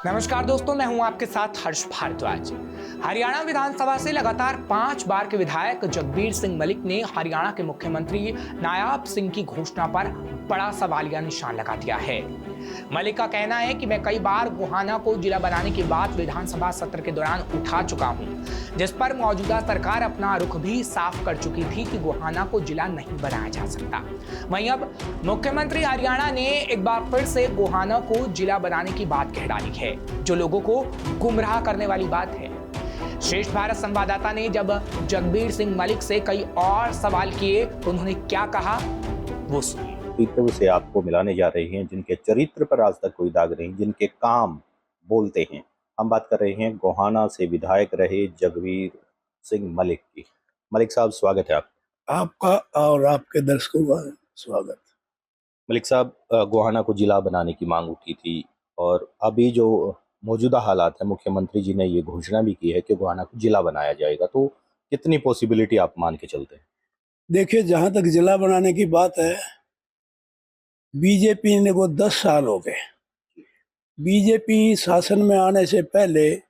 नमस्कार दोस्तों, मैं हूं आपके साथ हर्ष भारद्वाज। हरियाणा विधानसभा से लगातार 5 बार के विधायक जगबीर सिंह मलिक ने हरियाणा के मुख्यमंत्री नायाब सिंह की घोषणा पर बड़ा सवालिया निशान लगा दिया है। मलिक का कहना है कि मैं कई बार गोहाना को जिला बनाने की बात विधानसभा सत्र के दौरान उठा चुका हूं, जिस पर मौजूदा सरकार अपना रुख भी साफ कर चुकी थी कि गोहाना को जिला नहीं बनाया जा सकता। वहीं अब मुख्यमंत्री हरियाणा ने एक बार फिर से गोहाना को जिला बनाने की बात कह डाली है, जो लोगों को गुमराह करने वाली बात है। श्रेष्ठ भारत संवाददाता ने जब जगबीर सिंह मलिक से कई और सवाल किए तो उन्होंने क्या कहा, वो सुनिए। व्यक्तित्व से आपको मिलाने जा रहे हैं जिनके चरित्र पर आज तक कोई दाग नहीं, जिनके काम बोलते हैं। हम बात कर रहे हैं गोहाना से विधायक रहे जगबीर सिंह मलिक की। मलिक साहब, स्वागत है आपका और आपके दर्शकों का स्वागत। मलिक साहब, गोहाना को जिला बनाने की मांग उठी थी और अभी जो मौजूदा हालात है, मुख्यमंत्री जी ने ये घोषणा भी की है कि गोहाना को जिला बनाया जाएगा, तो कितनी पॉसिबिलिटी आप मान के चलते हैं? देखिए, जहां तक जिला बनाने की बात है, बीजेपी ने को 10 साल हो गए। बीजेपी शासन में आने से पहले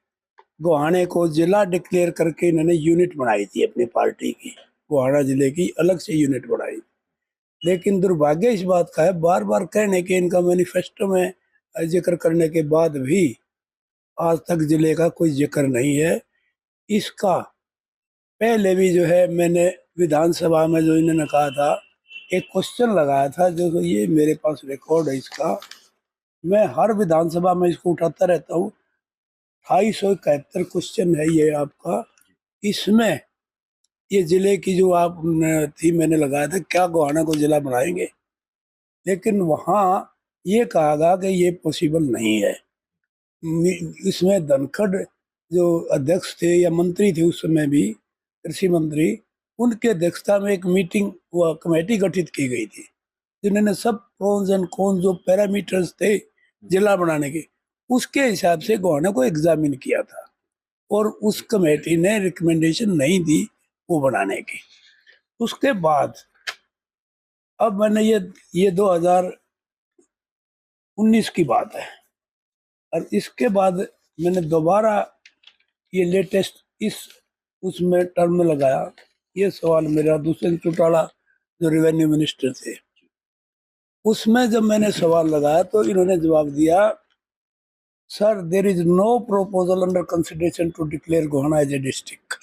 गोहाने को जिला डिक्लेयर करके इन्होंने यूनिट बनाई थी अपनी पार्टी की। गोहाना जिले की अलग से यूनिट बनाई, लेकिन दुर्भाग्य इस बात का है, बार बार कहने के इनका मैनिफेस्टो में जिक्र करने के बाद भी आज तक जिले का कोई जिक्र नहीं है। इसका पहले भी जो है, मैंने विधानसभा में जो इन्होंने कहा था, एक क्वेश्चन लगाया था, जो ये मेरे पास रिकॉर्ड है इसका। मैं हर विधानसभा में इसको उठाता रहता हूँ। 271 क्वेश्चन है ये आपका। इसमें ये जिले की जो आप थी, मैंने लगाया था क्या गोहाना को जिला बनाएंगे, लेकिन वहाँ ये कहा गया कि ये पॉसिबल नहीं है। इसमें धनखड़ जो अध्यक्ष थे या मंत्री थे उस समय भी, कृषि मंत्री, उनके अध्यक्षता में एक मीटिंग हुआ, कमेटी गठित की गई थी, जिन्होंने सब प्रोन्स एंड कॉन्स जो पैरामीटर्स थे जिला बनाने के, उसके हिसाब से गोहाना को एग्जामिन किया था और उस कमेटी ने रिकमेंडेशन नहीं दी वो बनाने की। उसके बाद अब मैंने ये 2019 की बात है, और इसके बाद मैंने दोबारा ये लेटेस्ट उसमें टर्म में लगाया। ये सवाल मेरा दुष्यंत चौटाला जो रेवेन्यू मिनिस्टर थे, उसमें जब मैंने सवाल लगाया तो इन्होंने जवाब दिया, sir there is no proposal under consideration to declare Gohana as a district.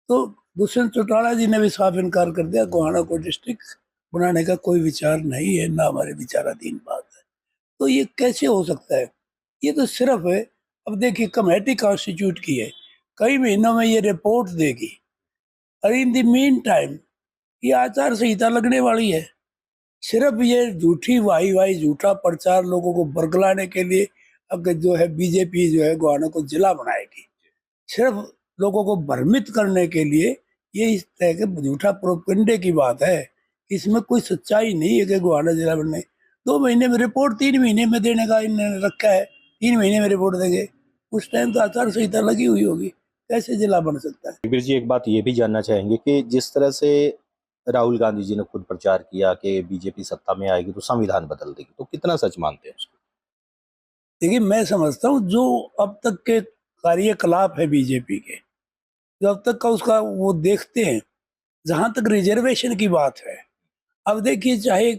तो दुष्यंत चौटाला जी ने भी साफ इनकार कर दिया, गोहाना को डिस्ट्रिक्ट बनाने का कोई विचार नहीं है, ना हमारे विचाराधीन बात है। तो ये कैसे हो सकता है? ये तो सिर्फ है, अब देखिए कमेटी कॉन्स्टिट्यूट की है, कई महीनों में ये रिपोर्ट देगी, और इन द मीन टाइम ये आचार संहिता लगने वाली है। सिर्फ ये झूठी वाही झूठा प्रचार लोगों को बरगलाने के लिए अब जो है बीजेपी जो है गोहाना को जिला बनाएगी, सिर्फ लोगों को भ्रमित करने के लिए ये इस तरह के झूठा प्रोपेगेंडे की बात है। इसमें कोई सच्चाई नहीं है कि गोहाना जिला बनने। 2 महीने में रिपोर्ट 3 महीने में देने का इन्होंने रखा है, 3 महीने में रिपोर्ट देंगे। उस टाइम तो आचार संहिता लगी हुई होगी, कैसे जिला बन सकता है? जगबीर जी, एक बात ये भी जानना चाहेंगे कि जिस तरह से राहुल गांधी जी ने खुद प्रचार किया कि बीजेपी सत्ता में आएगी तो संविधान बदल देगी, तो कितना सच मानते हैं उसको? देखिए, मैं समझता हूँ जो अब तक के कार्यकलाप है बीजेपी के, जो अब तक का उसका वो देखते हैं, जहां तक रिजर्वेशन की बात है, अब देखिए, चाहे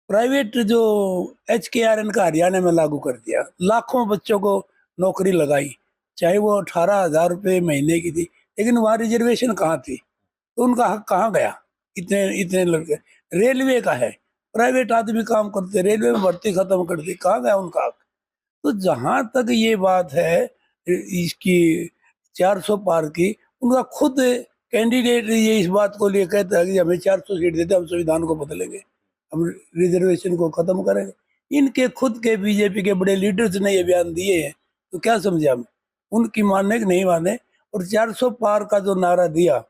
प्राइवेट जो HKRN का हरियाणा में लागू कर दिया, लाखों बच्चों को नौकरी लगाई, चाहे वो 18,000 रुपये महीने की थी, लेकिन वहाँ रिजर्वेशन कहाँ थी? तो उनका हक कहाँ गया? इतने इतने लड़के, रेलवे का है, प्राइवेट आदमी काम करते, रेलवे में भर्ती खत्म कर दी, कहाँ गया उनका हक? तो जहां तक ये बात है इसकी 400 पार की, उनका खुद कैंडिडेट ये इस बात को लिए कहता है कि हमें 400 सीट देते, हम संविधान को बदलेंगे, हम रिजर्वेशन को खत्म करेंगे। इनके खुद के बीजेपी के बड़े लीडर्स ने ये बयान दिए हैं, तो क्या समझे हम, उनकी मानने कि नहीं माने? और 400 पार का जो नारा दिया,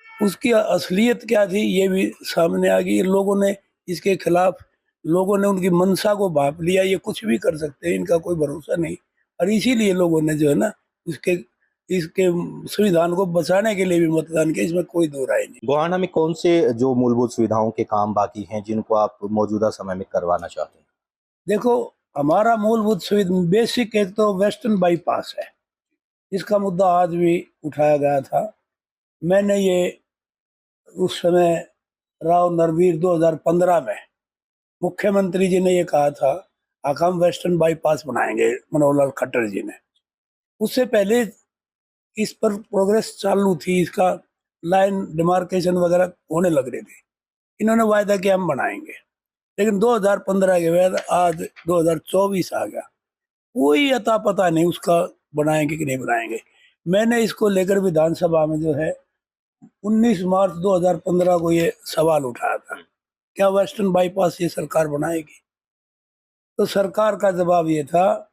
उसकी असलियत क्या थी ये भी सामने आ गई। लोगों ने इसके खिलाफ, लोगों ने उनकी मंशा को भांप लिया, ये कुछ भी कर सकते हैं, इनका कोई भरोसा नहीं, और इसीलिए लोगों ने जो है ना इसके संविधान को बचाने के लिए भी मतदान किया, इसमें कोई दो राय नहीं। गोहाना में कौन से जो मूलभूत सुविधाओं के काम बाकी हैं जिनको आप मौजूदा समय में करवाना चाहते हैं? देखो, हमारा मूलभूत सुविधा बेसिक एक तो वेस्टर्न बाईपास है, इसका मुद्दा आज भी उठाया गया था। मैंने ये उस समय राव नरवीर 2015 में मुख्यमंत्री जी ने ये कहा था हम वेस्टर्न बाईपास बनाएंगे, मनोहर लाल खट्टर जी ने। उससे पहले इस पर प्रोग्रेस चालू थी, इसका लाइन डिमार्केशन वगैरह होने लग रहे थे। इन्होंने वायदा किया हम बनाएंगे, लेकिन 2015 के बाद आज 2024 आ गया, कोई अता पता नहीं उसका बनाएंगे कि नहीं बनाएंगे। मैंने इसको लेकर विधानसभा में जो है 19 मार्च 2015 को ये सवाल उठाया था, क्या वेस्टर्न बाईपास ये सरकार बनाएगी? तो सरकार का जवाब ये था,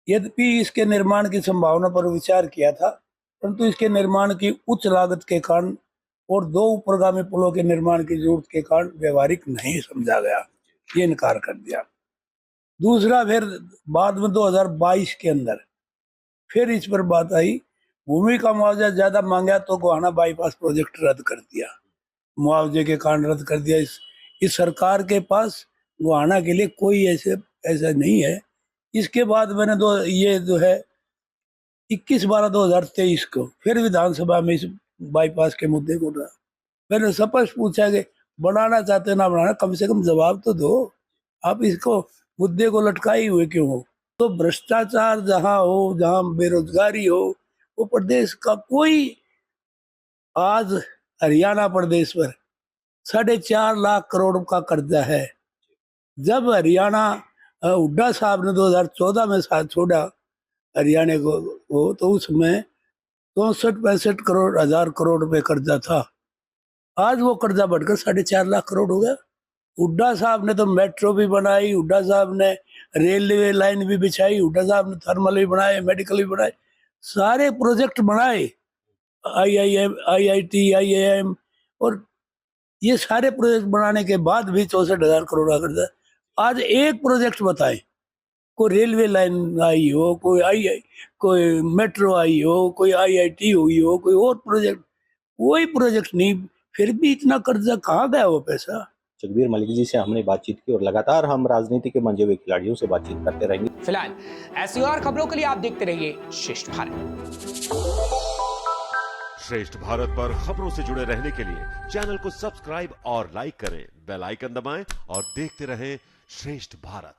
यद्यपि इसके निर्माण की संभावना पर विचार किया था, परंतु इसके निर्माण की उच्च लागत के कारण और 2 ऊपरगामी पुलों के निर्माण की जरूरत के कारण व्यवहारिक नहीं समझा गया, ये इनकार कर दिया। दूसरा, फिर बाद में 2022 के अंदर फिर इस पर बात आई, भूमि का मुआवजा ज्यादा मांगा तो गोहाना बाईपास प्रोजेक्ट रद्द कर दिया, मुआवजे के कारण रद्द कर दिया। इस सरकार के पास गोहाना के लिए कोई ऐसा नहीं है। इसके बाद मैंने ये जो है 21/12/2023 को फिर विधानसभा में इस बाईपास के मुद्दे को उठाया। मैंने स्पष्ट पूछा कि बनाना चाहते ना बनाना, कम से कम जवाब तो दो, आप इसको मुद्दे को लटकाए हुए क्यों हो? तो भ्रष्टाचार जहाँ हो, जहाँ बेरोजगारी हो, वो प्रदेश का कोई, आज हरियाणा प्रदेश पर 4.5 लाख करोड़ का कर्जा है। जब हरियाणा हुड्डा साहब ने 2014 में साथ छोड़ा हरियाणा को, तो उसमें 64-65 करोड़ हजार करोड़ रुपए कर्जा था। आज वो कर्जा बढ़कर 4.5 लाख करोड़ हो गया। हुड्डा साहब ने तो मेट्रो भी बनाई, हुड्डा साहब ने रेलवे लाइन भी बिछाई, हुड्डा साहब ने थर्मल भी बनाए, मेडिकल भी बनाए, सारे प्रोजेक्ट बनाए, IIM, IIT, IIM, और ये सारे प्रोजेक्ट बनाने के बाद भी 64,000 करोड़ का कर्जा। आज एक प्रोजेक्ट बताए, कोई रेलवे लाइन आई हो, कोई मेट्रो आई हो, कोई IIT हुई हो, कोई और प्रोजेक्ट, कोई प्रोजेक्ट नहीं, फिर भी इतना कर्जा कहाँ गया वो पैसा? जगबीर मलिक जी से हमने बातचीत की और लगातार हम राजनीति के मंजे हुए खिलाड़ियों से बातचीत करते रहेंगे। फिलहाल ऐसी और खबरों के लिए आप देखते रहिए श्रेष्ठ भारत। श्रेष्ठ भारत पर खबरों से जुड़े रहने के लिए चैनल को सब्सक्राइब और लाइक करें, बेल आइकन दबाएं और देखते रहें श्रेष्ठ भारत।